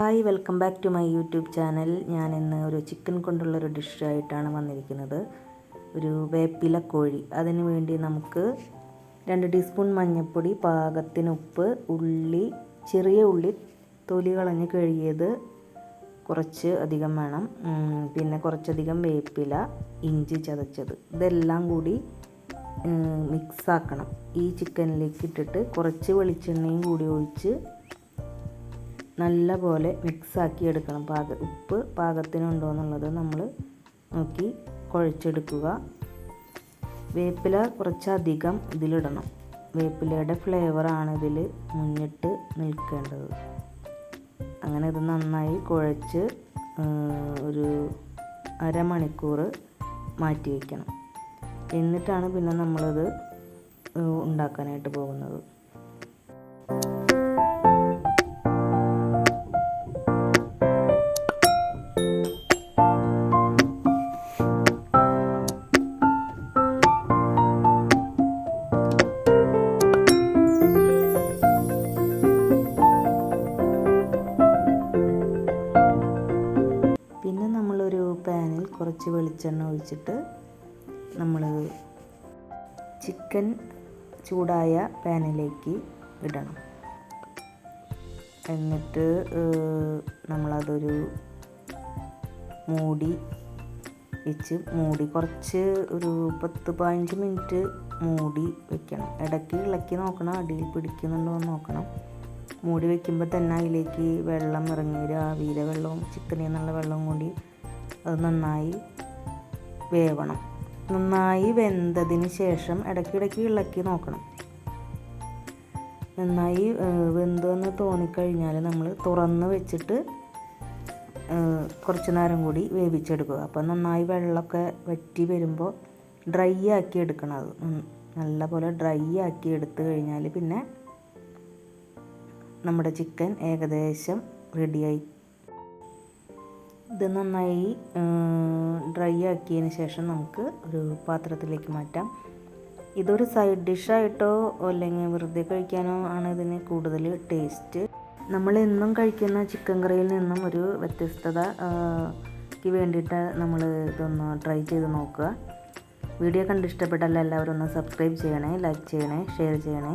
Hi, welcome back to my YouTube channel. ഞാൻ ഇന്ന് ഒരു ചിക്കൻ കൊണ്ടുള്ളൊരു ഡിഷായിട്ടാണ് വന്നിരിക്കുന്നത്. ഒരു വേപ്പില കോഴി. അതിന് വേണ്ടി നമുക്ക് 2 ടീസ്പൂൺ മഞ്ഞൾപ്പൊടി, പാകത്തിന് ഉപ്പ്, ഉള്ളി, ചെറിയ ഉള്ളി തൊലി കളഞ്ഞ് കഴുകിയത് കുറച്ച് അധികം വേണം. പിന്നെ കുറച്ചധികം വേപ്പില, ഇഞ്ചി ചതച്ചത്. ഇതെല്ലാം കൂടി മിക്സാക്കണം. ഈ ചിക്കനിലേക്ക് ഇട്ടിട്ട് കുറച്ച് വെളിച്ചെണ്ണയും കൂടി ഒഴിച്ച് നല്ല പോലെ മിക്സാക്കി എടുക്കണം. ഉപ്പ് പാകത്തിനുണ്ടോ എന്നുള്ളത് നമ്മൾ നോക്കി കുഴച്ചെടുക്കുക. വേപ്പില കുറച്ചധികം ഇതിലിടണം. വേപ്പിലയുടെ ഫ്ലേവറാണ് ഇതിൽ മുന്നിട്ട് നിൽക്കേണ്ടത്. അങ്ങനെ ഇത് നന്നായി കുഴച്ച് ഒരു അരമണിക്കൂർ മാറ്റി വയ്ക്കണം. എന്നിട്ടാണ് പിന്നെ നമ്മളിത് ഉണ്ടാക്കാനായിട്ട് പോകുന്നത്. പിന്നെ നമ്മളൊരു പാനിൽ കുറച്ച് വെളിച്ചെണ്ണ ഒഴിച്ചിട്ട് നമ്മൾ ചിക്കൻ ചൂടായ പാനിലേക്ക് ഇടണം. എന്നിട്ട് നമ്മളതൊരു മൂടി വെച്ച് കുറച്ച് ഒരു 10-15 മിനിറ്റ് മൂടി വെക്കണം. ഇടയ്ക്ക് ഇളക്കി നോക്കണം, അടിയിൽ പിടിക്കുന്നുണ്ടോ എന്ന് നോക്കണം. മൂടി വയ്ക്കുമ്പോൾ തന്നെ അതിലേക്ക് വെള്ളം ഇറങ്ങി വരും. ആവിയിലെ വെള്ളവും ചിക്കനിൽ നിന്നുള്ള വെള്ളവും കൂടി അത് നന്നായി വേവണം. നന്നായി വെന്തതിന് ശേഷം ഇടയ്ക്കിടയ്ക്ക് ഇളക്കി നോക്കണം. നന്നായി വെന്തെന്ന് തോന്നിക്കഴിഞ്ഞാൽ നമ്മൾ തുറന്ന് വെച്ചിട്ട് കുറച്ച് നേരം കൂടി വേവിച്ചെടുക്കുക. അപ്പോൾ നന്നായി വെള്ളമൊക്കെ വറ്റി വരുമ്പോൾ ഡ്രൈ ആക്കി എടുക്കണം. അത് നല്ലപോലെ ഡ്രൈ ആക്കി എടുത്തു കഴിഞ്ഞാൽ പിന്നെ നമ്മുടെ ചിക്കൻ ഏകദേശം റെഡിയായി. ഇത് നന്നായി ഡ്രൈ ആക്കിയതിന് ശേഷം നമുക്ക് ഒരു പാത്രത്തിലേക്ക് മാറ്റാം. ഇതൊരു സൈഡ് ഡിഷായിട്ടോ അല്ലെങ്കിൽ വെറുതെ കഴിക്കാനോ ആണ് ഇതിന് കൂടുതൽ ടേസ്റ്റ്. നമ്മൾ എന്നും കഴിക്കുന്ന ചിക്കൻ കറിയിൽ നിന്നും ഒരു വ്യത്യസ്തതയ്ക്ക് വേണ്ടിയിട്ട് നമ്മൾ ഇതൊന്ന് ട്രൈ ചെയ്ത് നോക്കുക. വീഡിയോ കണ്ടിഷ്ടപ്പെട്ടാൽ എല്ലാവരും ഒന്ന് സബ്സ്ക്രൈബ് ചെയ്യണേ, ലൈക്ക് ചെയ്യണേ, ഷെയർ ചെയ്യണേ.